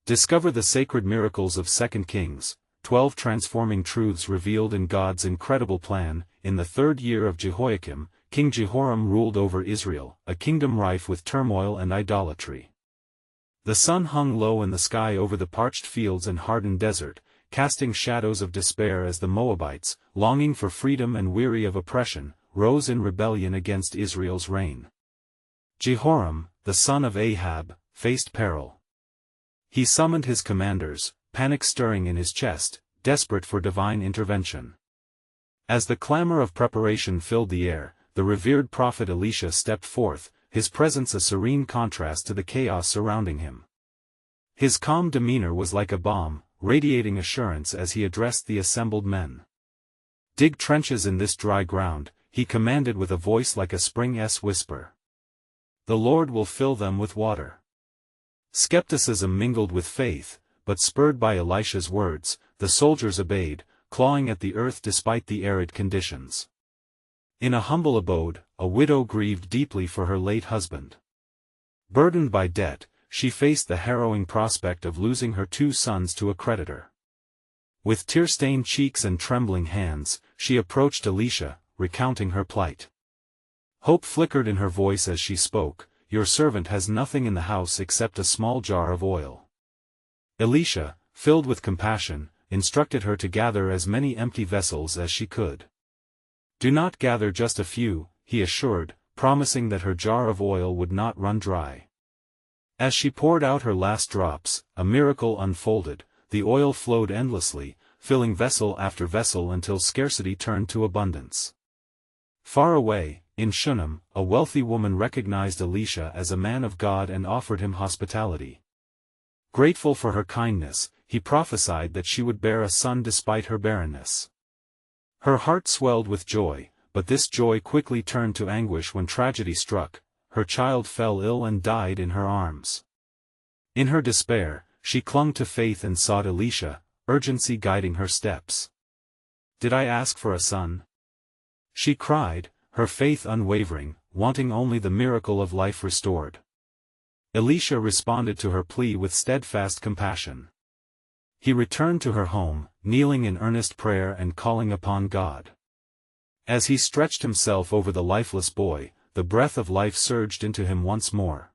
Discover the sacred miracles of 2 Kings, 12 transforming truths revealed in God's incredible plan. In the 3rd year of Jehoiakim, King Jehoram ruled over Israel, a kingdom rife with turmoil and idolatry. The sun hung low in the sky over the parched fields and hardened desert, casting shadows of despair as the Moabites, longing for freedom and weary of oppression, rose in rebellion against Israel's reign. Jehoram, the son of Ahab, faced peril. He summoned his commanders, panic stirring in his chest, desperate for divine intervention. As the clamor of preparation filled the air, the revered prophet Elisha stepped forth, his presence a serene contrast to the chaos surrounding him. His calm demeanor was like a balm, radiating assurance as he addressed the assembled men. "Dig trenches in this dry ground," he commanded with a voice like a spring's whisper. "The Lord will fill them with water." Skepticism mingled with faith, but spurred by Elisha's words, the soldiers obeyed, clawing at the earth despite the arid conditions. In a humble abode, a widow grieved deeply for her late husband. Burdened by debt, she faced the harrowing prospect of losing her 2 sons to a creditor. With tear-stained cheeks and trembling hands, she approached Elisha, recounting her plight. Hope flickered in her voice as she spoke, "Your servant has nothing in the house except a small jar of oil." Elisha, filled with compassion, instructed her to gather as many empty vessels as she could. "Do not gather just a few," he assured, promising that her jar of oil would not run dry. As she poured out her last drops, a miracle unfolded. The oil flowed endlessly, filling vessel after vessel until scarcity turned to abundance. Far away, in Shunem, a wealthy woman recognized Elisha as a man of God and offered him hospitality. Grateful for her kindness, he prophesied that she would bear a son despite her barrenness. Her heart swelled with joy, but this joy quickly turned to anguish when tragedy struck. Her child fell ill and died in her arms. In her despair, she clung to faith and sought Elisha, urgency guiding her steps. "Did I ask for a son?" she cried, her faith unwavering, wanting only the miracle of life restored. Elisha responded to her plea with steadfast compassion. He returned to her home, kneeling in earnest prayer and calling upon God. As he stretched himself over the lifeless boy, the breath of life surged into him once more.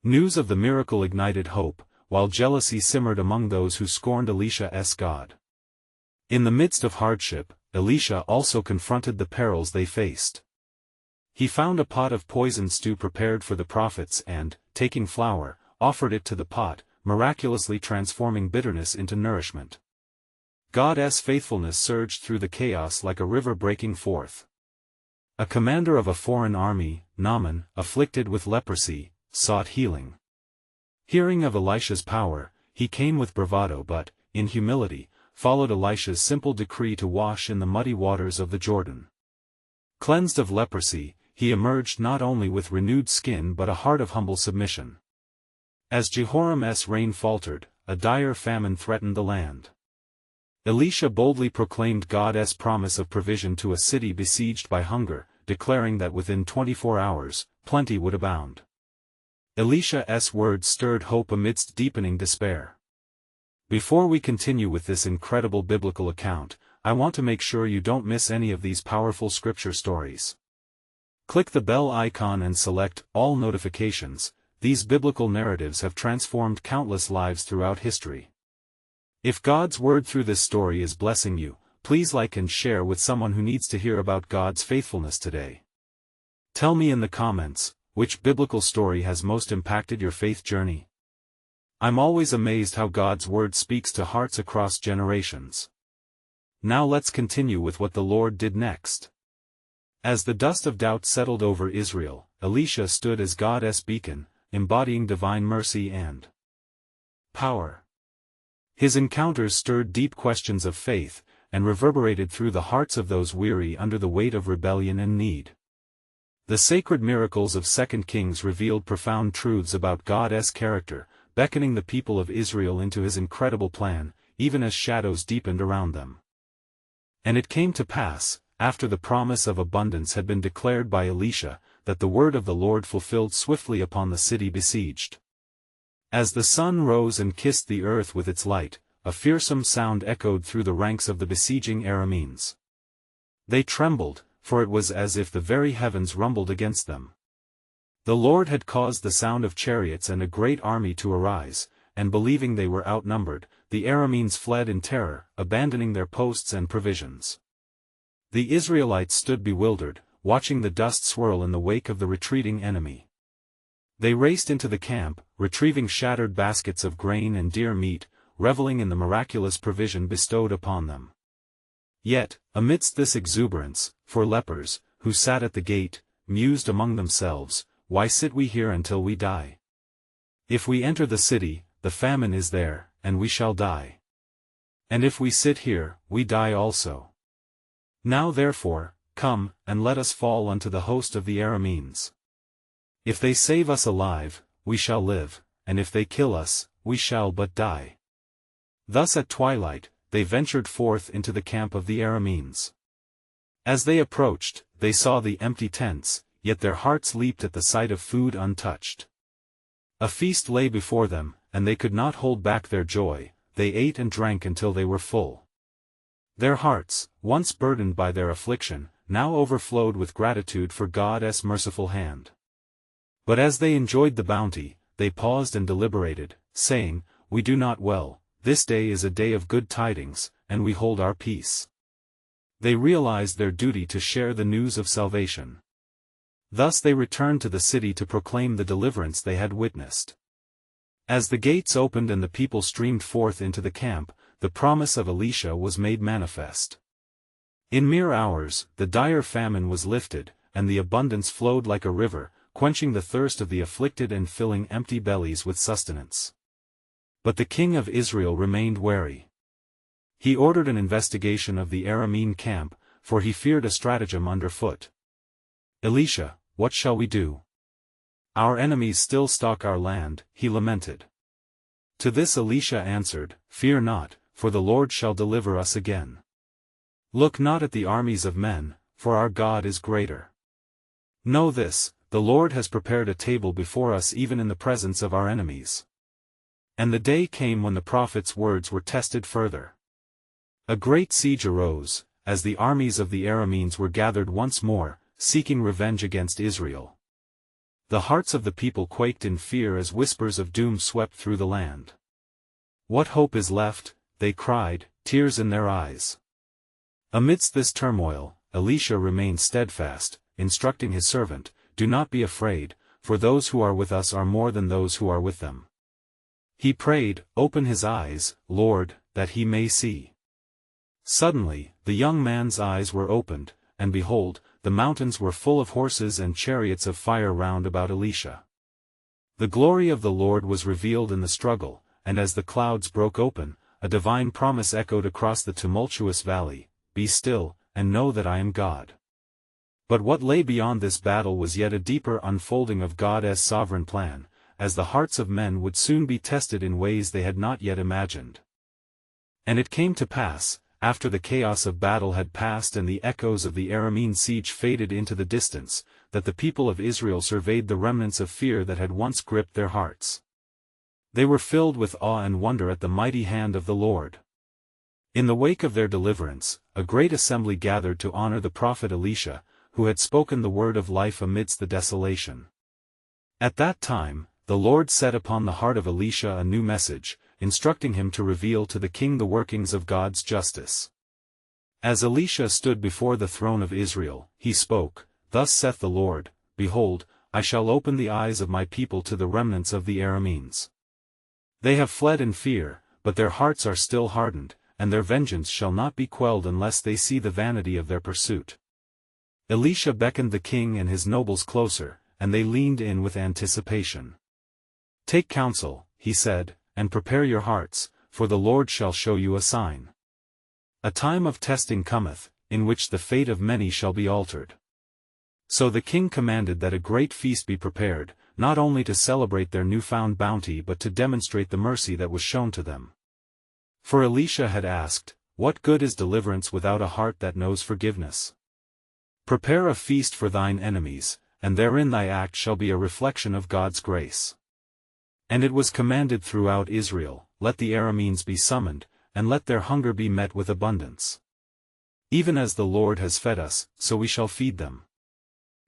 News of the miracle ignited hope, while jealousy simmered among those who scorned Elisha's God. In the midst of hardship, Elisha also confronted the perils they faced. He found a pot of poisoned stew prepared for the prophets and, taking flour, offered it to the pot, miraculously transforming bitterness into nourishment. God's faithfulness surged through the chaos like a river breaking forth. A commander of a foreign army, Naaman, afflicted with leprosy, sought healing. Hearing of Elisha's power, he came with bravado but, in humility, followed Elisha's simple decree to wash in the muddy waters of the Jordan. Cleansed of leprosy, he emerged not only with renewed skin but a heart of humble submission. As Jehoram's reign faltered, a dire famine threatened the land. Elisha boldly proclaimed God's promise of provision to a city besieged by hunger, declaring that within 24 hours, plenty would abound. Elisha's words stirred hope amidst deepening despair. Before we continue with this incredible biblical account, I want to make sure you don't miss any of these powerful scripture stories. Click the bell icon and select All Notifications. These biblical narratives have transformed countless lives throughout history. If God's word through this story is blessing you, please like and share with someone who needs to hear about God's faithfulness today. Tell me in the comments, which biblical story has most impacted your faith journey? I'm always amazed how God's word speaks to hearts across generations. Now let's continue with what the Lord did next. As the dust of doubt settled over Israel, Elisha stood as God's beacon, embodying divine mercy and power. His encounters stirred deep questions of faith, and reverberated through the hearts of those weary under the weight of rebellion and need. The sacred miracles of 2 Kings revealed profound truths about God's character, beckoning the people of Israel into his incredible plan, even as shadows deepened around them. And it came to pass, after the promise of abundance had been declared by Elisha, that the word of the Lord fulfilled swiftly upon the city besieged. As the sun rose and kissed the earth with its light, a fearsome sound echoed through the ranks of the besieging Arameans. They trembled, for it was as if the very heavens rumbled against them. The Lord had caused the sound of chariots and a great army to arise, and believing they were outnumbered, the Arameans fled in terror, abandoning their posts and provisions. The Israelites stood bewildered, watching the dust swirl in the wake of the retreating enemy. They raced into the camp, retrieving shattered baskets of grain and deer meat, reveling in the miraculous provision bestowed upon them. Yet, amidst this exuberance, four lepers, who sat at the gate, mused among themselves, "Why sit we here until we die? If we enter the city, the famine is there, and we shall die. And if we sit here, we die also. Now therefore, come, and let us fall unto the host of the Arameans. If they save us alive, we shall live, and if they kill us, we shall but die." Thus at twilight, they ventured forth into the camp of the Arameans. As they approached, they saw the empty tents, yet their hearts leaped at the sight of food untouched. A feast lay before them, and they could not hold back their joy. They ate and drank until they were full. Their hearts, once burdened by their affliction, now overflowed with gratitude for God's merciful hand. But as they enjoyed the bounty, they paused and deliberated, saying, "We do not well, this day is a day of good tidings, and we hold our peace." They realized their duty to share the news of salvation. Thus they returned to the city to proclaim the deliverance they had witnessed. As the gates opened and the people streamed forth into the camp, the promise of Elisha was made manifest. In mere hours, the dire famine was lifted, and the abundance flowed like a river, quenching the thirst of the afflicted and filling empty bellies with sustenance. But the king of Israel remained wary. He ordered an investigation of the Aramean camp, for he feared a stratagem underfoot. "Elisha, what shall we do? Our enemies still stalk our land," he lamented. To this Elisha answered, "Fear not, for the Lord shall deliver us again. Look not at the armies of men, for our God is greater. Know this, the Lord has prepared a table before us even in the presence of our enemies." And the day came when the prophet's words were tested further. A great siege arose, as the armies of the Arameans were gathered once more, seeking revenge against Israel. The hearts of the people quaked in fear as whispers of doom swept through the land. "What hope is left?" they cried, tears in their eyes. Amidst this turmoil, Elisha remained steadfast, instructing his servant, "Do not be afraid, for those who are with us are more than those who are with them." He prayed, "Open his eyes, Lord, that he may see." Suddenly, the young man's eyes were opened, and behold, the mountains were full of horses and chariots of fire round about Elisha. The glory of the Lord was revealed in the struggle, and as the clouds broke open, a divine promise echoed across the tumultuous valley, "Be still, and know that I am God." But what lay beyond this battle was yet a deeper unfolding of God's sovereign plan, as the hearts of men would soon be tested in ways they had not yet imagined. And it came to pass, after the chaos of battle had passed and the echoes of the Aramean siege faded into the distance, that the people of Israel surveyed the remnants of fear that had once gripped their hearts. They were filled with awe and wonder at the mighty hand of the Lord. In the wake of their deliverance, a great assembly gathered to honor the prophet Elisha, who had spoken the word of life amidst the desolation. At that time, the Lord set upon the heart of Elisha a new message, instructing him to reveal to the king the workings of God's justice. As Elisha stood before the throne of Israel, he spoke, "Thus saith the Lord, Behold, I shall open the eyes of my people to the remnants of the Arameans. They have fled in fear, but their hearts are still hardened, and their vengeance shall not be quelled unless they see the vanity of their pursuit." Elisha beckoned the king and his nobles closer, and they leaned in with anticipation. "Take counsel," he said, "and prepare your hearts, for the Lord shall show you a sign. A time of testing cometh, in which the fate of many shall be altered." So the king commanded that a great feast be prepared, not only to celebrate their newfound bounty but to demonstrate the mercy that was shown to them. For Elisha had asked, "What good is deliverance without a heart that knows forgiveness? Prepare a feast for thine enemies, and therein thy act shall be a reflection of God's grace." And it was commanded throughout Israel, let the Arameans be summoned, and let their hunger be met with abundance. Even as the Lord has fed us, so we shall feed them.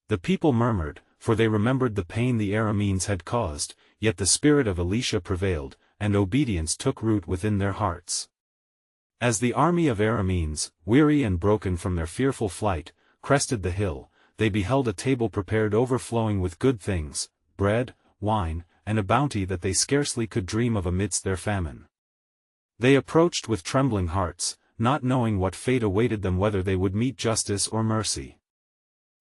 The people murmured, for they remembered the pain the Arameans had caused, yet the spirit of Elisha prevailed, and obedience took root within their hearts. As the army of Arameans, weary and broken from their fearful flight, crested the hill, they beheld a table prepared overflowing with good things, bread, wine, and a bounty that they scarcely could dream of amidst their famine. They approached with trembling hearts, not knowing what fate awaited them, whether they would meet justice or mercy.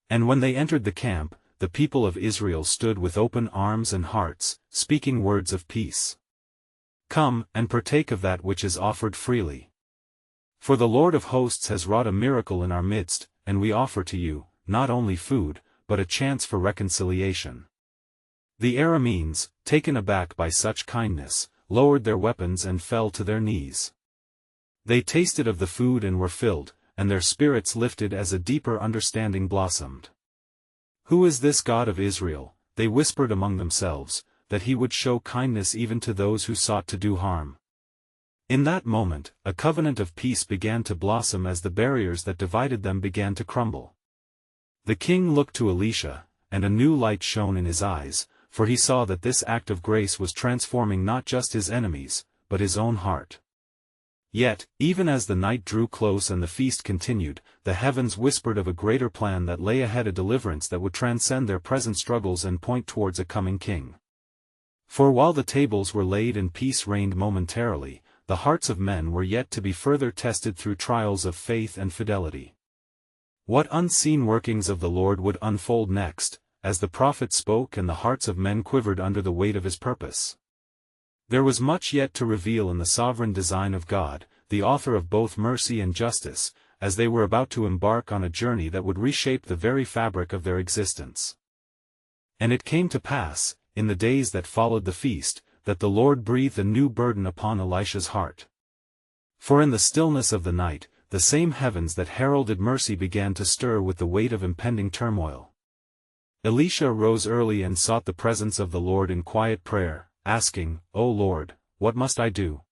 And when they entered the camp, the people of Israel stood with open arms and hearts, speaking words of peace. Come, and partake of that which is offered freely. For the Lord of hosts has wrought a miracle in our midst, and we offer to you, not only food, but a chance for reconciliation. The Arameans, taken aback by such kindness, lowered their weapons and fell to their knees. They tasted of the food and were filled, and their spirits lifted as a deeper understanding blossomed. Who is this God of Israel, they whispered among themselves, that he would show kindness even to those who sought to do harm? In that moment, a covenant of peace began to blossom as the barriers that divided them began to crumble. The king looked to Elisha, and a new light shone in his eyes, for he saw that this act of grace was transforming not just his enemies, but his own heart. Yet, even as the night drew close and the feast continued, the heavens whispered of a greater plan that lay ahead, a deliverance that would transcend their present struggles and point towards a coming king. For while the tables were laid and peace reigned momentarily, the hearts of men were yet to be further tested through trials of faith and fidelity. What unseen workings of the Lord would unfold next, as the prophet spoke and the hearts of men quivered under the weight of his purpose? There was much yet to reveal in the sovereign design of God, the author of both mercy and justice, as they were about to embark on a journey that would reshape the very fabric of their existence. And it came to pass, in the days that followed the feast, that the Lord breathed a new burden upon Elisha's heart. For in the stillness of the night, the same heavens that heralded mercy began to stir with the weight of impending turmoil. Elisha rose early and sought the presence of the Lord in quiet prayer, asking, O Lord, what must I do?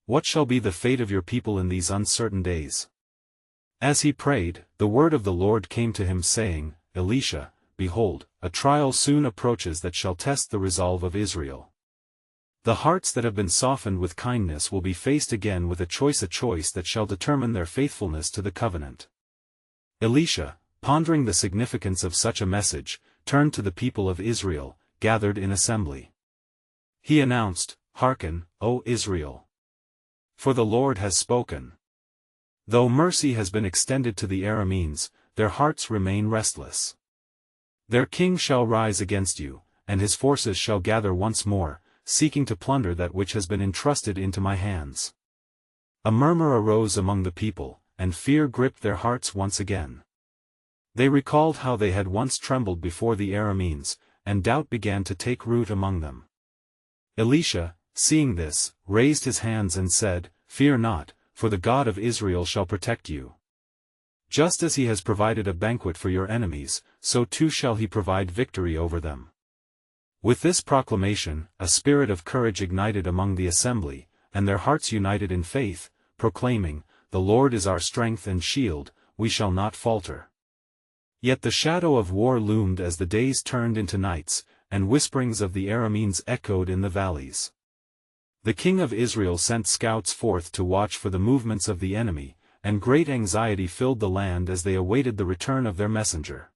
What shall be the fate of your people in these uncertain days? As he prayed, the word of the Lord came to him saying, Elisha, behold, a trial soon approaches that shall test the resolve of Israel. The hearts that have been softened with kindness will be faced again with a choice that shall determine their faithfulness to the covenant. Elisha, pondering the significance of such a message, turned to the people of Israel, gathered in assembly. He announced, Hearken, O Israel! For the Lord has spoken. Though mercy has been extended to the Arameans, their hearts remain restless. Their king shall rise against you, and his forces shall gather once more, seeking to plunder that which has been entrusted into my hands. A murmur arose among the people, and fear gripped their hearts once again. They recalled how they had once trembled before the Arameans, and doubt began to take root among them. Elisha, seeing this, raised his hands and said, Fear not, for the God of Israel shall protect you. Just as he has provided a banquet for your enemies, so too shall he provide victory over them. With this proclamation, a spirit of courage ignited among the assembly, and their hearts united in faith, proclaiming, The Lord is our strength and shield, we shall not falter. Yet the shadow of war loomed as the days turned into nights, and whisperings of the Arameans echoed in the valleys. The king of Israel sent scouts forth to watch for the movements of the enemy, and great anxiety filled the land as they awaited the return of their messenger.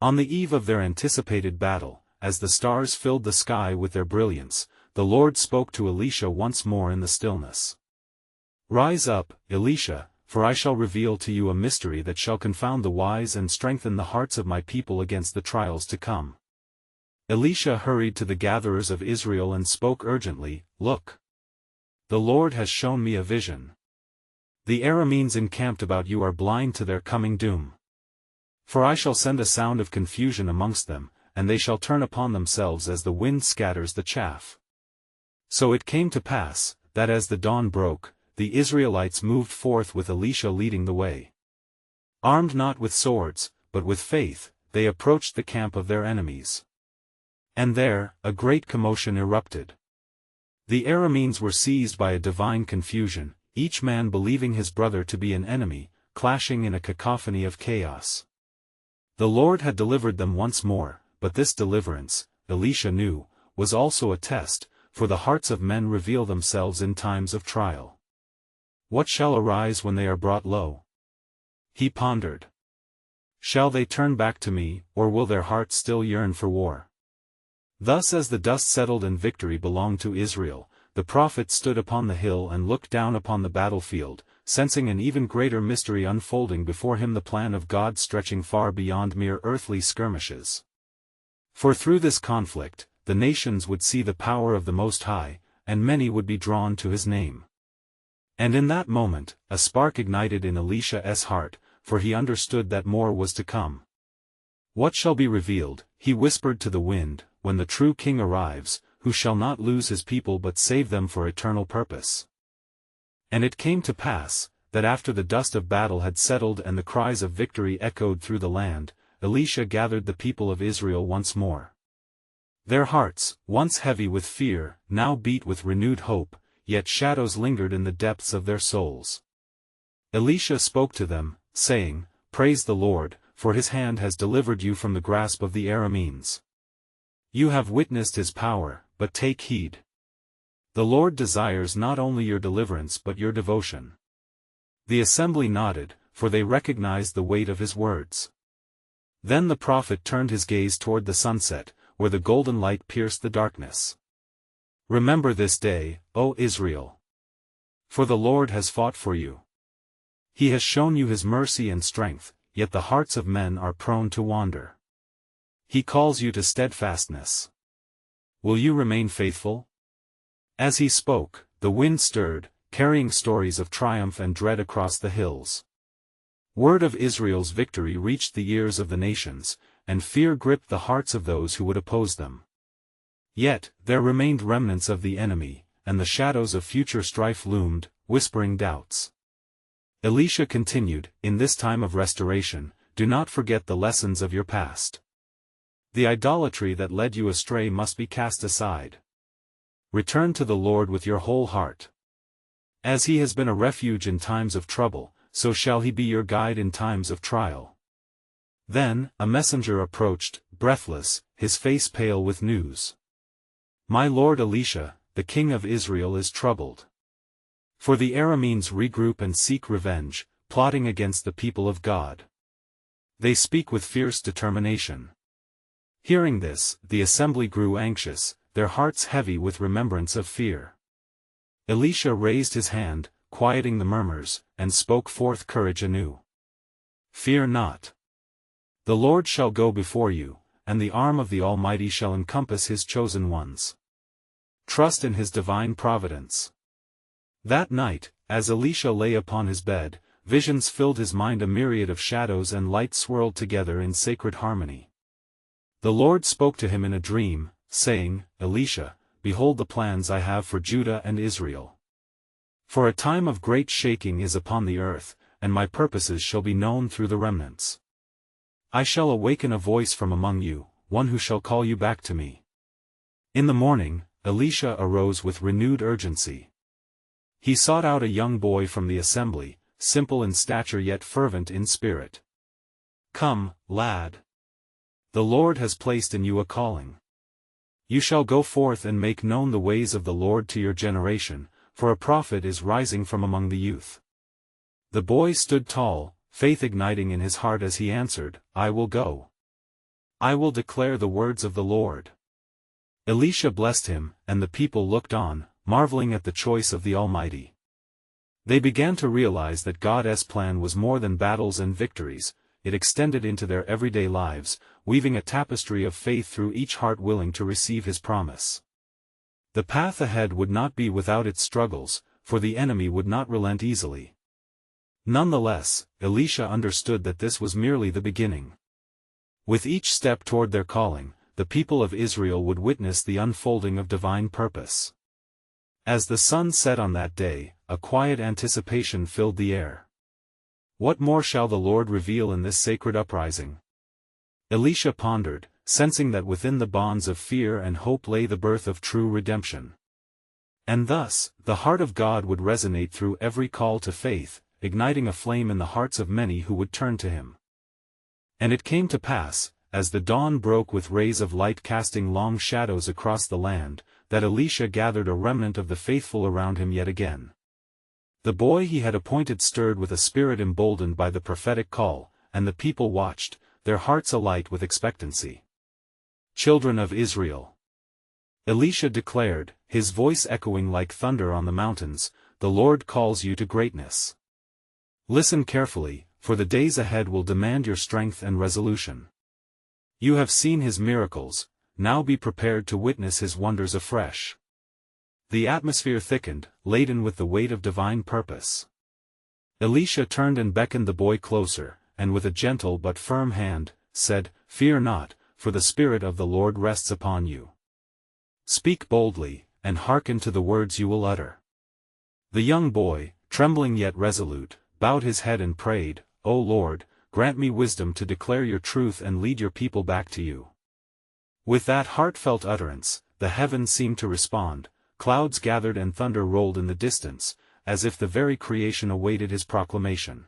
On the eve of their anticipated battle, as the stars filled the sky with their brilliance, the Lord spoke to Elisha once more in the stillness. Rise up, Elisha, for I shall reveal to you a mystery that shall confound the wise and strengthen the hearts of my people against the trials to come. Elisha hurried to the gatherers of Israel and spoke urgently, Look! The Lord has shown me a vision. The Arameans encamped about you are blind to their coming doom. For I shall send a sound of confusion amongst them, and they shall turn upon themselves as the wind scatters the chaff. So it came to pass, that as the dawn broke, the Israelites moved forth with Elisha leading the way. Armed not with swords, but with faith, they approached the camp of their enemies. And there, a great commotion erupted. The Arameans were seized by a divine confusion, each man believing his brother to be an enemy, clashing in a cacophony of chaos. The Lord had delivered them once more, but this deliverance, Elisha knew, was also a test, for the hearts of men reveal themselves in times of trial. What shall arise when they are brought low? He pondered. Shall they turn back to me, or will their hearts still yearn for war? Thus as the dust settled and victory belonged to Israel, the prophet stood upon the hill and looked down upon the battlefield, sensing an even greater mystery unfolding before him, the plan of God stretching far beyond mere earthly skirmishes. For through this conflict, the nations would see the power of the Most High, and many would be drawn to his name. And in that moment, a spark ignited in Elisha's heart, for he understood that more was to come. What shall be revealed, he whispered to the wind, when the true king arrives, who shall not lose his people but save them for eternal purpose? And it came to pass, that after the dust of battle had settled and the cries of victory echoed through the land, Elisha gathered the people of Israel once more. Their hearts, once heavy with fear, now beat with renewed hope, yet shadows lingered in the depths of their souls. Elisha spoke to them, saying, Praise the Lord, for his hand has delivered you from the grasp of the Arameans. You have witnessed his power, but take heed. The Lord desires not only your deliverance but your devotion. The assembly nodded, for they recognized the weight of his words. Then the prophet turned his gaze toward the sunset, where the golden light pierced the darkness. Remember this day, O Israel. For the Lord has fought for you. He has shown you his mercy and strength, yet the hearts of men are prone to wander. He calls you to steadfastness. Will you remain faithful? As he spoke, the wind stirred, carrying stories of triumph and dread across the hills. Word of Israel's victory reached the ears of the nations, and fear gripped the hearts of those who would oppose them. Yet, there remained remnants of the enemy, and the shadows of future strife loomed, whispering doubts. Elisha continued, In this time of restoration, do not forget the lessons of your past. The idolatry that led you astray must be cast aside. Return to the Lord with your whole heart. As he has been a refuge in times of trouble, so shall he be your guide in times of trial. Then, a messenger approached, breathless, his face pale with news. My lord Elisha, the king of Israel is troubled. For the Arameans regroup and seek revenge, plotting against the people of God. They speak with fierce determination. Hearing this, the assembly grew anxious, their hearts heavy with remembrance of fear. Elisha raised his hand, quieting the murmurs, and spoke forth courage anew. Fear not. The Lord shall go before you, and the arm of the Almighty shall encompass his chosen ones. Trust in his divine providence. That night, as Elisha lay upon his bed, visions filled his mind, a myriad of shadows and light swirled together in sacred harmony. The Lord spoke to him in a dream, saying, Elisha, behold the plans I have for Judah and Israel. For a time of great shaking is upon the earth, and my purposes shall be known through the remnants. I shall awaken a voice from among you, one who shall call you back to me. In the morning, Elisha arose with renewed urgency. He sought out a young boy from the assembly, simple in stature yet fervent in spirit. Come, lad. The Lord has placed in you a calling. You shall go forth and make known the ways of the Lord to your generation, for a prophet is rising from among the youth. The boy stood tall, faith igniting in his heart as he answered, I will go. I will declare the words of the Lord. Elisha blessed him, and the people looked on, marveling at the choice of the Almighty. They began to realize that God's plan was more than battles and victories, it extended into their everyday lives, weaving a tapestry of faith through each heart willing to receive his promise. The path ahead would not be without its struggles, for the enemy would not relent easily. Nonetheless, Elisha understood that this was merely the beginning. With each step toward their calling, the people of Israel would witness the unfolding of divine purpose. As the sun set on that day, a quiet anticipation filled the air. What more shall the Lord reveal in this sacred uprising? Elisha pondered, sensing that within the bonds of fear and hope lay the birth of true redemption. And thus, the heart of God would resonate through every call to faith, igniting a flame in the hearts of many who would turn to him. And it came to pass, as the dawn broke with rays of light casting long shadows across the land, that Elisha gathered a remnant of the faithful around him yet again. The boy he had appointed stirred with a spirit emboldened by the prophetic call, and the people watched, their hearts alight with expectancy. Children of Israel. Elisha declared, his voice echoing like thunder on the mountains, the Lord calls you to greatness. Listen carefully, for the days ahead will demand your strength and resolution. You have seen his miracles, now be prepared to witness his wonders afresh. The atmosphere thickened, laden with the weight of divine purpose. Elisha turned and beckoned the boy closer, and with a gentle but firm hand, said, "Fear not, for the Spirit of the Lord rests upon you. Speak boldly, and hearken to the words you will utter." The young boy, trembling yet resolute, bowed his head and prayed, "O Lord, grant me wisdom to declare your truth and lead your people back to you." With that heartfelt utterance, the heavens seemed to respond, clouds gathered and thunder rolled in the distance, as if the very creation awaited his proclamation.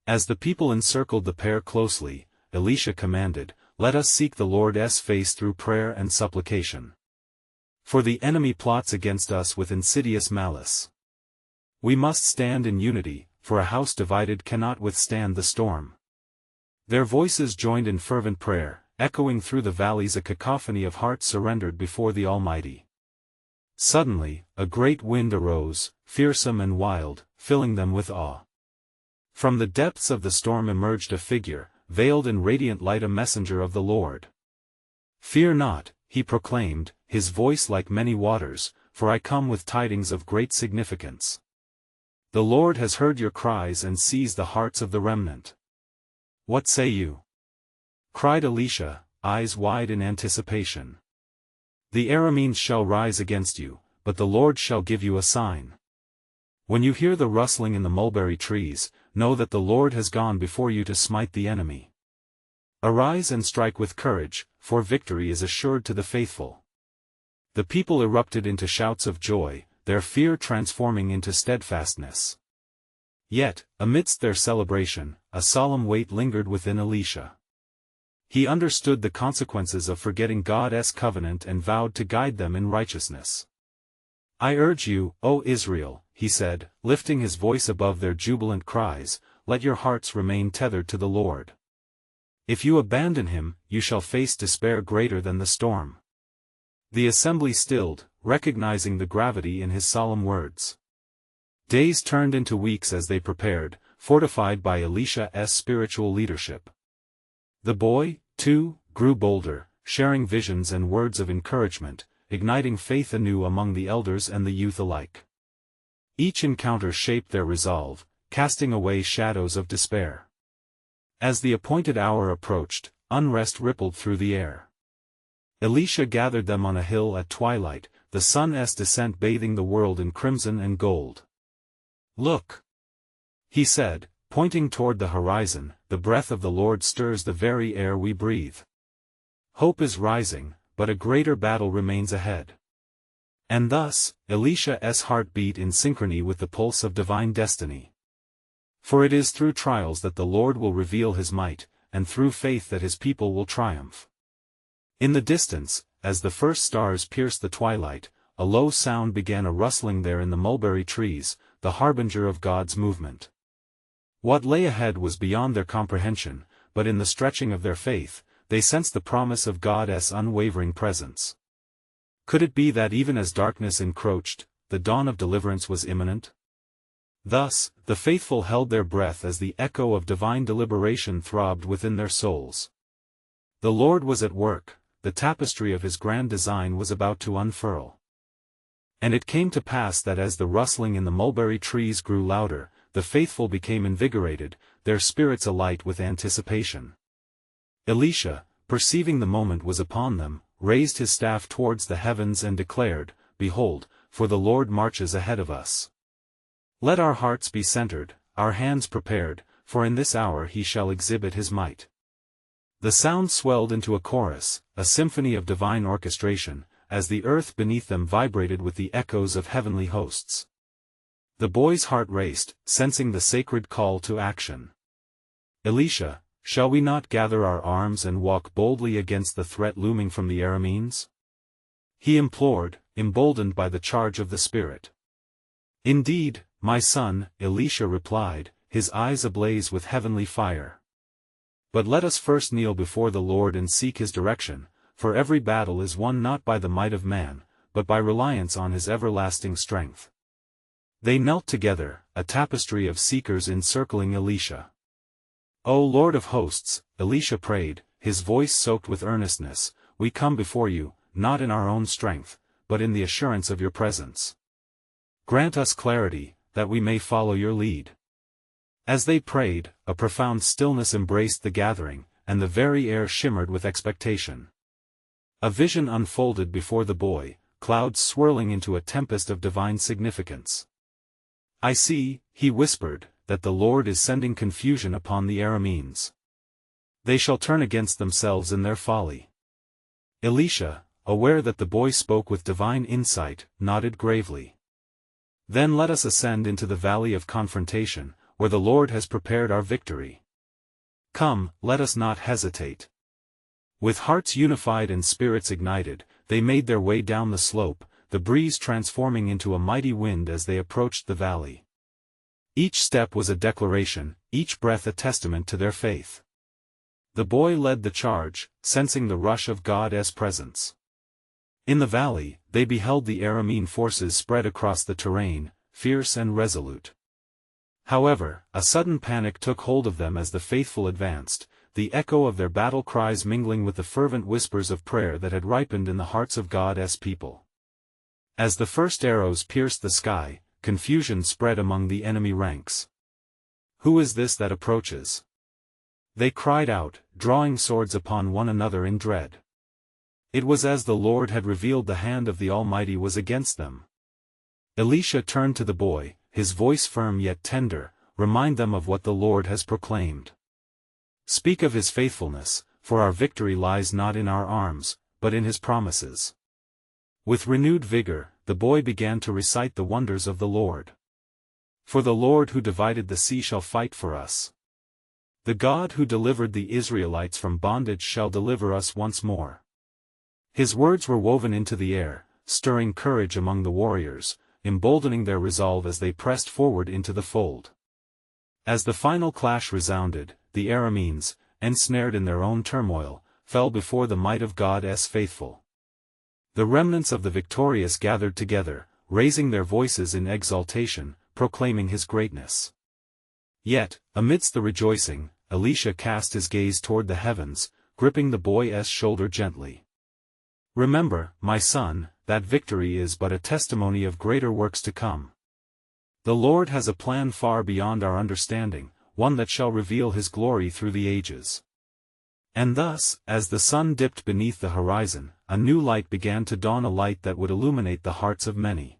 As the people encircled the pair closely, Elisha commanded, "Let us seek the Lord's face through prayer and supplication. For the enemy plots against us with insidious malice. We must stand in unity, for a house divided cannot withstand the storm." Their voices joined in fervent prayer, echoing through the valleys a cacophony of hearts surrendered before the Almighty. Suddenly, a great wind arose, fearsome and wild, filling them with awe. From the depths of the storm emerged a figure, veiled in radiant light, a messenger of the Lord. "Fear not," he proclaimed, his voice like many waters, "for I come with tidings of great significance. The Lord has heard your cries and sees the hearts of the remnant." "What say you?" cried Elisha, eyes wide in anticipation. "The Arameans shall rise against you, but the Lord shall give you a sign. When you hear the rustling in the mulberry trees, know that the Lord has gone before you to smite the enemy. Arise and strike with courage, for victory is assured to the faithful." The people erupted into shouts of joy, their fear transforming into steadfastness. Yet, amidst their celebration, a solemn weight lingered within Elisha. He understood the consequences of forgetting God's covenant and vowed to guide them in righteousness. "I urge you, O Israel," he said, lifting his voice above their jubilant cries, "let your hearts remain tethered to the Lord. If you abandon him, you shall face despair greater than the storm." The assembly stilled, recognizing the gravity in his solemn words. Days turned into weeks as they prepared, fortified by Elisha's spiritual leadership. The boy, too, grew bolder, sharing visions and words of encouragement, igniting faith anew among the elders and the youth alike. Each encounter shaped their resolve, casting away shadows of despair. As the appointed hour approached, unrest rippled through the air. Elisha gathered them on a hill at twilight, the sun's descent bathing the world in crimson and gold. "Look," he said, pointing toward the horizon, "the breath of the Lord stirs the very air we breathe. Hope is rising, but a greater battle remains ahead." And thus, Elisha's heart beat in synchrony with the pulse of divine destiny. For it is through trials that the Lord will reveal his might, and through faith that his people will triumph. In the distance, as the first stars pierced the twilight, a low sound began a rustling there in the mulberry trees, the harbinger of God's movement. What lay ahead was beyond their comprehension, but in the stretching of their faith, they sensed the promise of God's unwavering presence. Could it be that even as darkness encroached, the dawn of deliverance was imminent? Thus, the faithful held their breath as the echo of divine deliberation throbbed within their souls. The Lord was at work, the tapestry of his grand design was about to unfurl. And it came to pass that as the rustling in the mulberry trees grew louder, the faithful became invigorated, their spirits alight with anticipation. Elisha, perceiving the moment was upon them, raised his staff towards the heavens and declared, "Behold, for the Lord marches ahead of us. Let our hearts be centered, our hands prepared, for in this hour he shall exhibit his might." The sound swelled into a chorus, a symphony of divine orchestration, as the earth beneath them vibrated with the echoes of heavenly hosts. The boy's heart raced, sensing the sacred call to action. "Elisha, shall we not gather our arms and walk boldly against the threat looming from the Arameans?" he implored, emboldened by the charge of the Spirit. "Indeed, my son," Elisha replied, his eyes ablaze with heavenly fire. "But let us first kneel before the Lord and seek his direction, for every battle is won not by the might of man, but by reliance on his everlasting strength." They knelt together, a tapestry of seekers encircling Elisha. "O Lord of hosts," Elisha prayed, his voice soaked with earnestness, "we come before you, not in our own strength, but in the assurance of your presence. Grant us clarity, that we may follow your lead." As they prayed, a profound stillness embraced the gathering, and the very air shimmered with expectation. A vision unfolded before the boy, clouds swirling into a tempest of divine significance. "I see," he whispered, "that the Lord is sending confusion upon the Arameans. They shall turn against themselves in their folly." Elisha, aware that the boy spoke with divine insight, nodded gravely. "Then let us ascend into the valley of confrontation, where the Lord has prepared our victory. Come, let us not hesitate." With hearts unified and spirits ignited, they made their way down the slope, the breeze transforming into a mighty wind as they approached the valley. Each step was a declaration, each breath a testament to their faith. The boy led the charge, sensing the rush of God's presence. In the valley, they beheld the Aramean forces spread across the terrain, fierce and resolute. However, a sudden panic took hold of them as the faithful advanced, the echo of their battle cries mingling with the fervent whispers of prayer that had ripened in the hearts of God's people. As the first arrows pierced the sky, confusion spread among the enemy ranks. "Who is this that approaches?" they cried out, drawing swords upon one another in dread. It was as the Lord had revealed the hand of the Almighty was against them. Elisha turned to the boy, his voice firm yet tender, "Remind them of what the Lord has proclaimed. Speak of his faithfulness, for our victory lies not in our arms, but in his promises." With renewed vigor, the boy began to recite the wonders of the Lord. "For the Lord who divided the sea shall fight for us. The God who delivered the Israelites from bondage shall deliver us once more." His words were woven into the air, stirring courage among the warriors, emboldening their resolve as they pressed forward into the fold. As the final clash resounded, the Arameans, ensnared in their own turmoil, fell before the might of God's faithful. The remnants of the victorious gathered together, raising their voices in exaltation, proclaiming his greatness. Yet, amidst the rejoicing, Elisha cast his gaze toward the heavens, gripping the boy's shoulder gently. "Remember, my son, that victory is but a testimony of greater works to come. The Lord has a plan far beyond our understanding, one that shall reveal his glory through the ages." And thus, as the sun dipped beneath the horizon, a new light began to dawn, a light that would illuminate the hearts of many.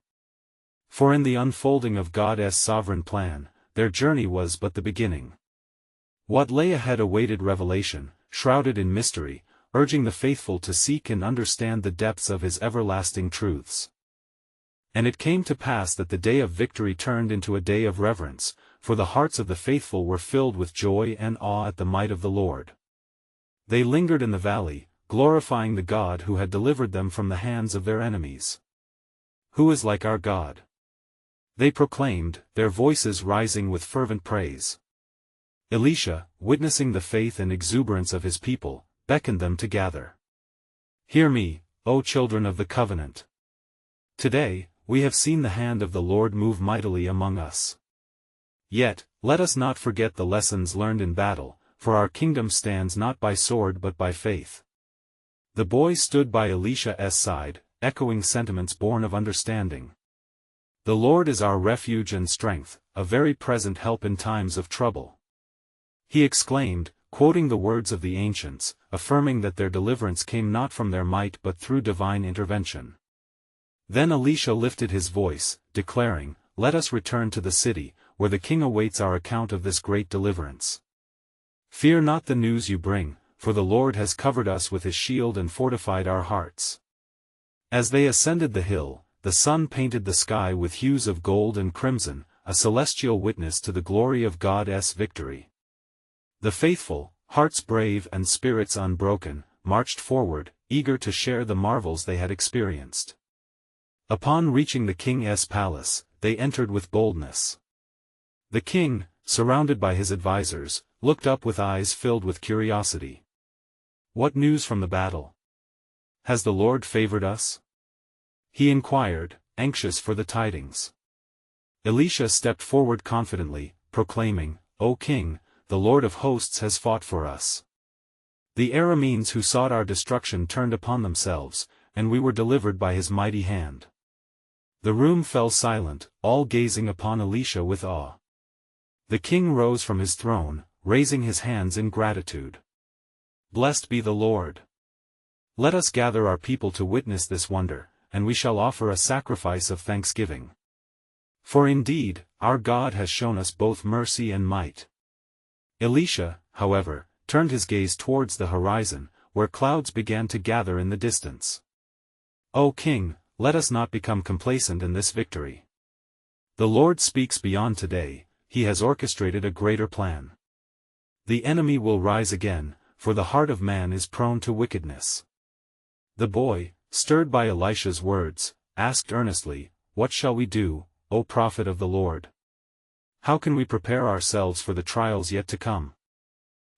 For in the unfolding of God's sovereign plan, their journey was but the beginning. What lay ahead awaited revelation, shrouded in mystery, urging the faithful to seek and understand the depths of his everlasting truths. And it came to pass that the day of victory turned into a day of reverence, for the hearts of the faithful were filled with joy and awe at the might of the Lord. They lingered in the valley, glorifying the God who had delivered them from the hands of their enemies. "Who is like our God?" they proclaimed, their voices rising with fervent praise. Elisha, witnessing the faith and exuberance of his people, beckoned them to gather. "Hear me, O children of the covenant. Today, we have seen the hand of the Lord move mightily among us. Yet, let us not forget the lessons learned in battle, for our kingdom stands not by sword but by faith." The boy stood by Elisha's side, echoing sentiments born of understanding. "The Lord is our refuge and strength, a very present help in times of trouble," he exclaimed, quoting the words of the ancients, affirming that their deliverance came not from their might but through divine intervention. Then Elisha lifted his voice, declaring, "Let us return to the city, where the king awaits our account of this great deliverance. Fear not the news you bring, for the Lord has covered us with his shield and fortified our hearts." As they ascended the hill, the sun painted the sky with hues of gold and crimson, a celestial witness to the glory of God's victory. The faithful, hearts brave and spirits unbroken, marched forward, eager to share the marvels they had experienced. Upon reaching the king's palace, they entered with boldness. The king, surrounded by his advisors, looked up with eyes filled with curiosity. "What news from the battle? Has the Lord favored us?" he inquired, anxious for the tidings. Elisha stepped forward confidently, proclaiming, "O king, the Lord of hosts has fought for us. The Arameans who sought our destruction turned upon themselves, and we were delivered by his mighty hand." The room fell silent, all gazing upon Elisha with awe. The king rose from his throne, raising his hands in gratitude. "Blessed be the Lord. Let us gather our people to witness this wonder, and we shall offer a sacrifice of thanksgiving. For indeed, our God has shown us both mercy and might." Elisha, however, turned his gaze towards the horizon, where clouds began to gather in the distance. "O king, let us not become complacent in this victory. The Lord speaks beyond today, he has orchestrated a greater plan. The enemy will rise again, for the heart of man is prone to wickedness." The boy, stirred by Elisha's words, asked earnestly, "What shall we do, O prophet of the Lord? How can we prepare ourselves for the trials yet to come?"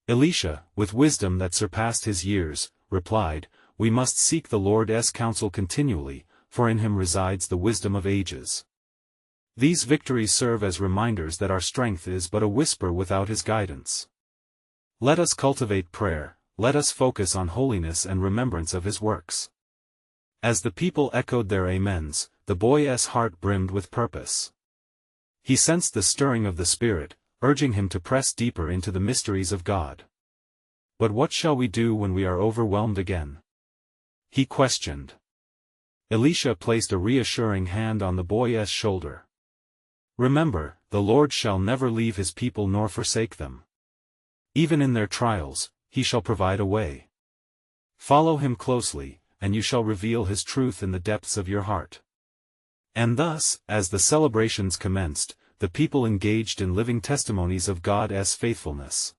Elisha, with wisdom that surpassed his years, replied, "We must seek the Lord's counsel continually, for in him resides the wisdom of ages. These victories serve as reminders that our strength is but a whisper without his guidance. Let us cultivate prayer, let us focus on holiness and remembrance of his works." As the people echoed their amens, the boy's heart brimmed with purpose. He sensed the stirring of the Spirit, urging him to press deeper into the mysteries of God. "But what shall we do when we are overwhelmed again?" he questioned. Elisha placed a reassuring hand on the boy's shoulder. "Remember, the Lord shall never leave his people nor forsake them. Even in their trials, he shall provide a way. Follow him closely, and you shall reveal his truth in the depths of your heart." And thus, as the celebrations commenced, the people engaged in living testimonies of God's faithfulness.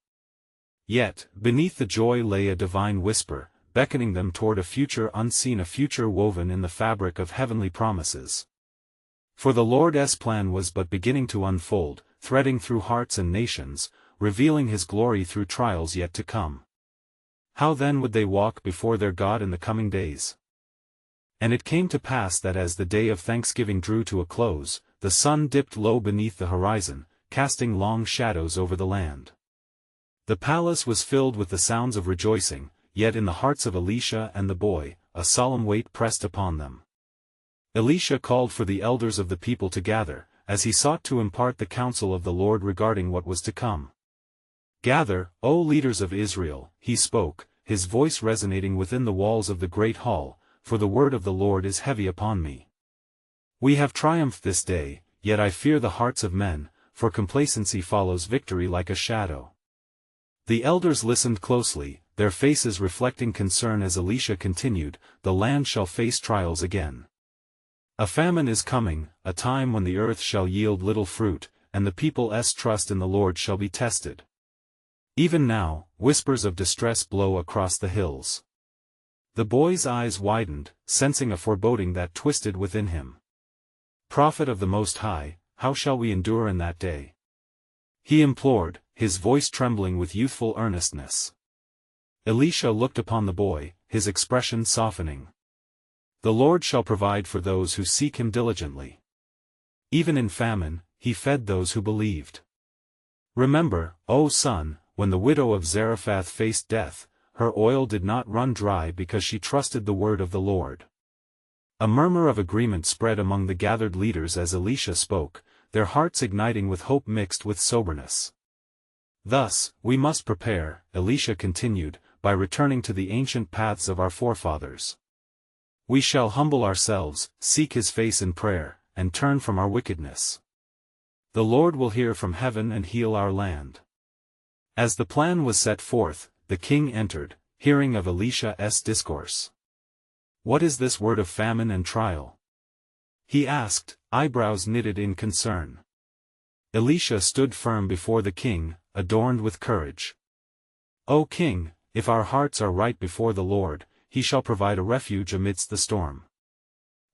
Yet, beneath the joy lay a divine whisper, beckoning them toward a future unseen, a future woven in the fabric of heavenly promises. For the Lord's plan was but beginning to unfold, threading through hearts and nations, revealing his glory through trials yet to come. How then would they walk before their God in the coming days? And it came to pass that as the day of thanksgiving drew to a close, the sun dipped low beneath the horizon, casting long shadows over the land. The palace was filled with the sounds of rejoicing, yet in the hearts of Elisha and the boy, a solemn weight pressed upon them. Elisha called for the elders of the people to gather, as he sought to impart the counsel of the Lord regarding what was to come. "Gather, O leaders of Israel," he spoke, his voice resonating within the walls of the great hall, "for the word of the Lord is heavy upon me. We have triumphed this day, yet I fear the hearts of men, for complacency follows victory like a shadow." The elders listened closely, their faces reflecting concern as Elisha continued, "The land shall face trials again. A famine is coming, a time when the earth shall yield little fruit, and the people's trust in the Lord shall be tested. Even now, whispers of distress blow across the hills." The boy's eyes widened, sensing a foreboding that twisted within him. "Prophet of the Most High, how shall we endure in that day?" he implored, his voice trembling with youthful earnestness. Elisha looked upon the boy, his expression softening. "The Lord shall provide for those who seek him diligently. Even in famine, he fed those who believed. Remember, O son, when the widow of Zarephath faced death, her oil did not run dry because she trusted the word of the Lord." A murmur of agreement spread among the gathered leaders as Elisha spoke, their hearts igniting with hope mixed with soberness. "Thus, we must prepare," Elisha continued, "by returning to the ancient paths of our forefathers. We shall humble ourselves, seek his face in prayer, and turn from our wickedness. The Lord will hear from heaven and heal our land." As the plan was set forth, the king entered, hearing of Elisha's discourse. "What is this word of famine and trial?" he asked, eyebrows knitted in concern. Elisha stood firm before the king, adorned with courage. "O king, if our hearts are right before the Lord, he shall provide a refuge amidst the storm.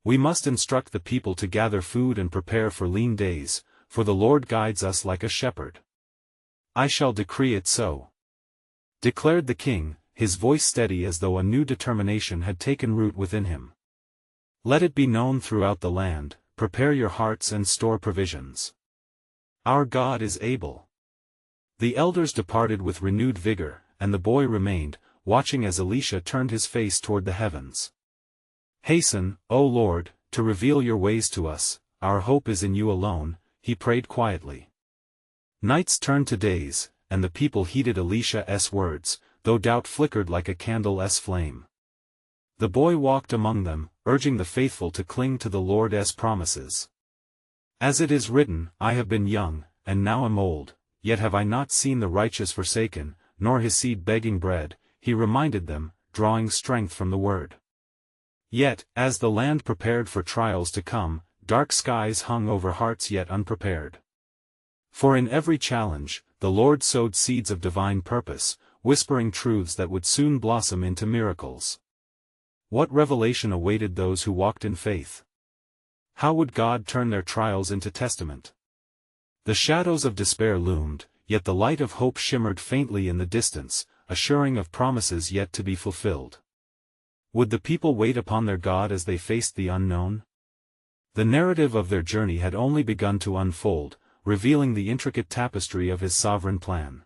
We must instruct the people to gather food and prepare for lean days, for the Lord guides us like a shepherd." "I shall decree it so," declared the king, his voice steady as though a new determination had taken root within him. "Let it be known throughout the land, prepare your hearts and store provisions. Our God is able." The elders departed with renewed vigor, and the boy remained, watching as Elisha turned his face toward the heavens. "Hasten, O Lord, to reveal your ways to us, our hope is in you alone," he prayed quietly. Nights turned to days, and the people heeded Elisha's words, though doubt flickered like a candle's flame. The boy walked among them, urging the faithful to cling to the Lord's promises. "As it is written, I have been young, and now am old, yet have I not seen the righteous forsaken, nor his seed begging bread," he reminded them, drawing strength from the word. Yet, as the land prepared for trials to come, dark skies hung over hearts yet unprepared. For in every challenge, the Lord sowed seeds of divine purpose, whispering truths that would soon blossom into miracles. What revelation awaited those who walked in faith? How would God turn their trials into testament? The shadows of despair loomed, yet the light of hope shimmered faintly in the distance, assuring of promises yet to be fulfilled. Would the people wait upon their God as they faced the unknown? The narrative of their journey had only begun to unfold, revealing the intricate tapestry of his sovereign plan.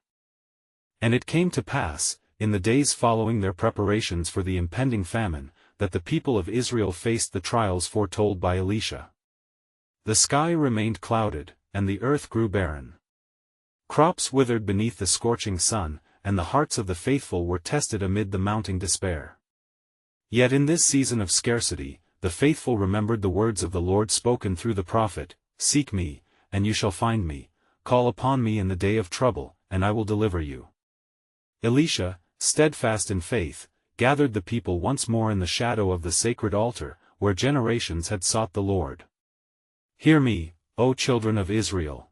And it came to pass, in the days following their preparations for the impending famine, that the people of Israel faced the trials foretold by Elisha. The sky remained clouded, and the earth grew barren. Crops withered beneath the scorching sun, and the hearts of the faithful were tested amid the mounting despair. Yet in this season of scarcity, the faithful remembered the words of the Lord spoken through the prophet, "Seek me, and you shall find me, call upon me in the day of trouble, and I will deliver you." Elisha, steadfast in faith, gathered the people once more in the shadow of the sacred altar, where generations had sought the Lord. "Hear me, O children of Israel,"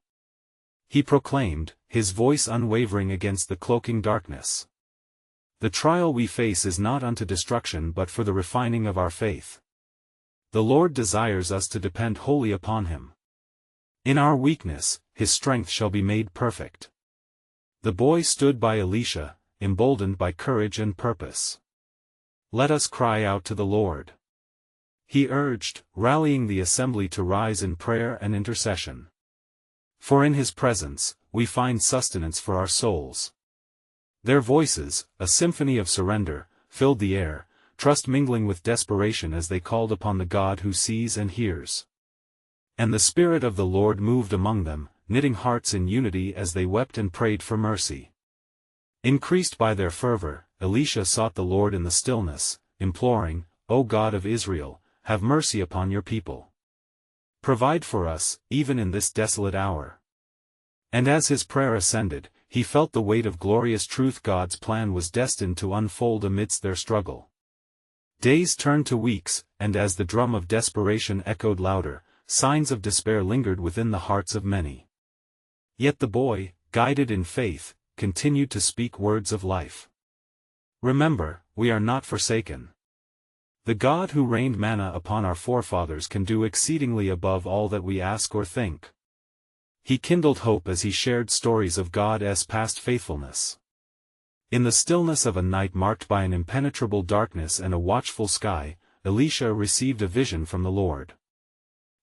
he proclaimed, his voice unwavering against the cloaking darkness. "The trial we face is not unto destruction but for the refining of our faith. The Lord desires us to depend wholly upon him. In our weakness, his strength shall be made perfect." The boy stood by Elisha, emboldened by courage and purpose. "Let us cry out to the Lord," he urged, rallying the assembly to rise in prayer and intercession. "For in his presence, we find sustenance for our souls." Their voices, a symphony of surrender, filled the air, trust mingling with desperation as they called upon the God who sees and hears. And the Spirit of the Lord moved among them, knitting hearts in unity as they wept and prayed for mercy. Increased by their fervor, Elisha sought the Lord in the stillness, imploring, "O God of Israel, have mercy upon your people. Provide for us, even in this desolate hour." And as his prayer ascended, he felt the weight of glorious truth. God's plan was destined to unfold amidst their struggle. Days turned to weeks, and as the drum of desperation echoed louder, signs of despair lingered within the hearts of many. Yet the boy, guided in faith, continued to speak words of life. "Remember, we are not forsaken. The God who rained manna upon our forefathers can do exceedingly above all that we ask or think." He kindled hope as he shared stories of God's past faithfulness. In the stillness of a night marked by an impenetrable darkness and a watchful sky, Elisha received a vision from the Lord.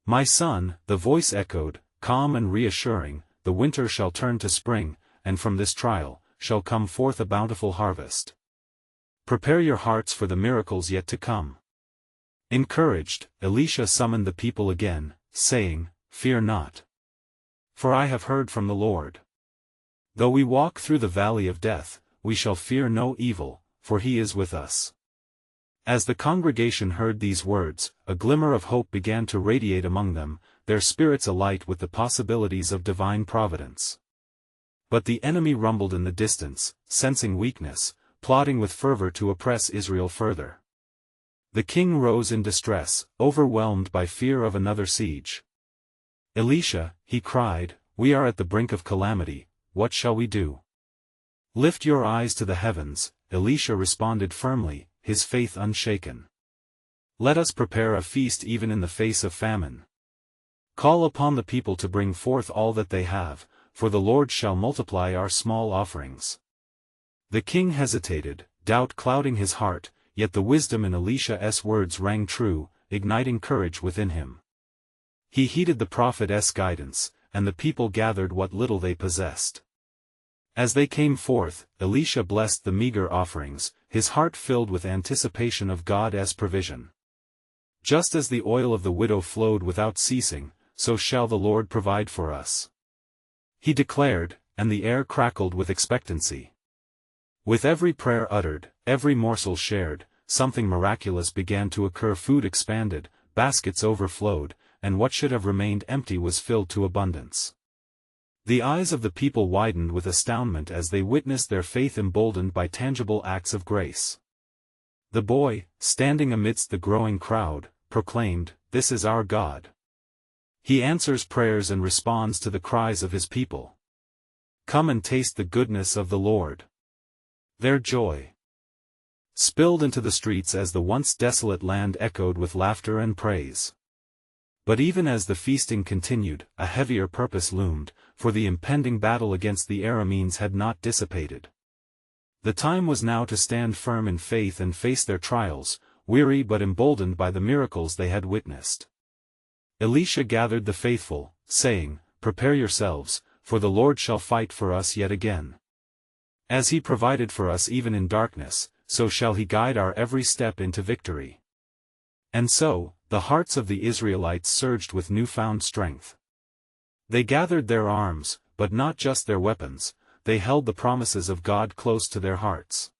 "My son," the voice echoed, calm and reassuring, "the winter shall turn to spring, and from this trial, shall come forth a bountiful harvest. Prepare your hearts for the miracles yet to come." Encouraged, Elisha summoned the people again, saying, "Fear not. For I have heard from the Lord. Though we walk through the valley of death, we shall fear no evil, for he is with us." As the congregation heard these words, a glimmer of hope began to radiate among them, their spirits alight with the possibilities of divine providence. But the enemy rumbled in the distance, sensing weakness, plotting with fervor to oppress Israel further. The king rose in distress, overwhelmed by fear of another siege. "Elisha," he cried, "we are at the brink of calamity, what shall we do?" "Lift your eyes to the heavens," Elisha responded firmly, his faith unshaken. "Let us prepare a feast even in the face of famine. Call upon the people to bring forth all that they have, for the Lord shall multiply our small offerings." The king hesitated, doubt clouding his heart, yet the wisdom in Elisha's words rang true, igniting courage within him. He heeded the prophet's guidance, and the people gathered what little they possessed. As they came forth, Elisha blessed the meager offerings, his heart filled with anticipation of God's provision. "Just as the oil of the widow flowed without ceasing, so shall the Lord provide for us," he declared, and the air crackled with expectancy. With every prayer uttered, every morsel shared, something miraculous began to occur. Food expanded, baskets overflowed, and what should have remained empty was filled to abundance. The eyes of the people widened with astoundment as they witnessed their faith emboldened by tangible acts of grace. The boy, standing amidst the growing crowd, proclaimed, "This is our God. He answers prayers and responds to the cries of his people. Come and taste the goodness of the Lord." Their joy spilled into the streets as the once desolate land echoed with laughter and praise. But even as the feasting continued, a heavier purpose loomed, for the impending battle against the Arameans had not dissipated. The time was now to stand firm in faith and face their trials, weary but emboldened by the miracles they had witnessed. Elisha gathered the faithful, saying, "Prepare yourselves, for the Lord shall fight for us yet again. As he provided for us even in darkness, so shall he guide our every step into victory." And so, the hearts of the Israelites surged with newfound strength. They gathered their arms, but not just their weapons, they held the promises of God close to their hearts.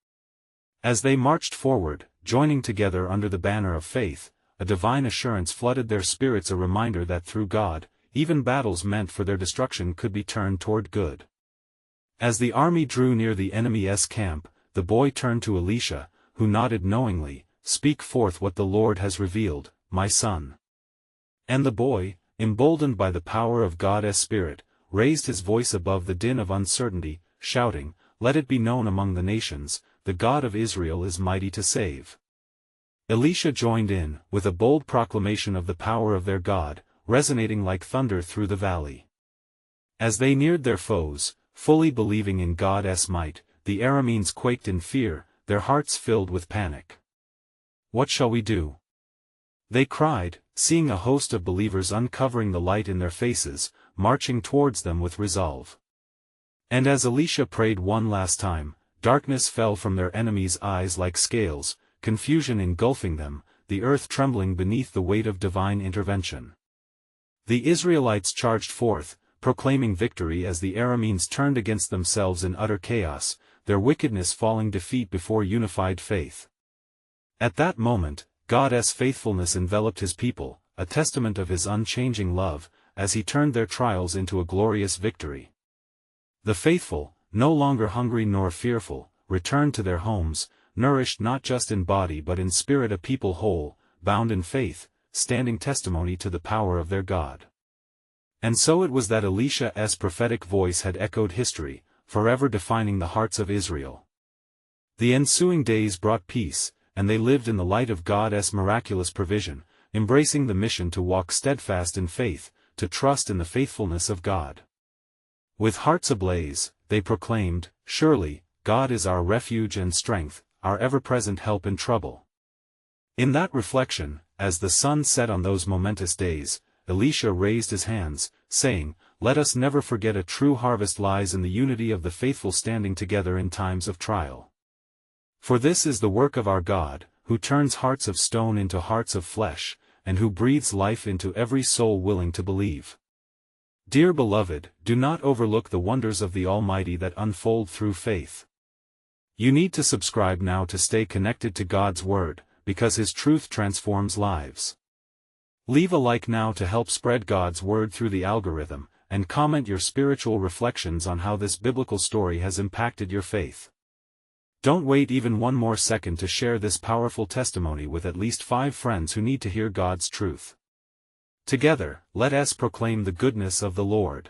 As they marched forward, joining together under the banner of faith, a divine assurance flooded their spirits, a reminder that through God, even battles meant for their destruction could be turned toward good. As the army drew near the enemy's camp, the boy turned to Elisha, who nodded knowingly, "Speak forth what the Lord has revealed, my son." And the boy, emboldened by the power of God's Spirit, raised his voice above the din of uncertainty, shouting, "Let it be known among the nations, the God of Israel is mighty to save." Elisha joined in, with a bold proclamation of the power of their God, resonating like thunder through the valley. As they neared their foes, fully believing in God's might, the Arameans quaked in fear, their hearts filled with panic. "What shall we do?" they cried, seeing a host of believers uncovering the light in their faces, marching towards them with resolve. And as Elisha prayed one last time, darkness fell from their enemies' eyes like scales, confusion engulfing them, the earth trembling beneath the weight of divine intervention. The Israelites charged forth, proclaiming victory as the Arameans turned against themselves in utter chaos, their wickedness falling defeat before unified faith. At that moment, God's faithfulness enveloped his people, a testament of his unchanging love, as he turned their trials into a glorious victory. The faithful, no longer hungry nor fearful, returned to their homes, nourished not just in body but in spirit, a people whole, bound in faith, standing testimony to the power of their God. And so it was that Elisha's prophetic voice had echoed history, forever defining the hearts of Israel. The ensuing days brought peace, and they lived in the light of God's miraculous provision, embracing the mission to walk steadfast in faith, to trust in the faithfulness of God. With hearts ablaze, they proclaimed, "Surely, God is our refuge and strength, our ever-present help in trouble." In that reflection, as the sun set on those momentous days, Elisha raised his hands, saying, "Let us never forget a true harvest lies in the unity of the faithful standing together in times of trial. For this is the work of our God, who turns hearts of stone into hearts of flesh, and who breathes life into every soul willing to believe." Dear beloved, do not overlook the wonders of the Almighty that unfold through faith. You need to subscribe now to stay connected to God's Word, because His truth transforms lives. Leave a like now to help spread God's Word through the algorithm, and comment your spiritual reflections on how this biblical story has impacted your faith. Don't wait even one more second to share this powerful testimony with at least 5 friends who need to hear God's truth. Together, let us proclaim the goodness of the Lord.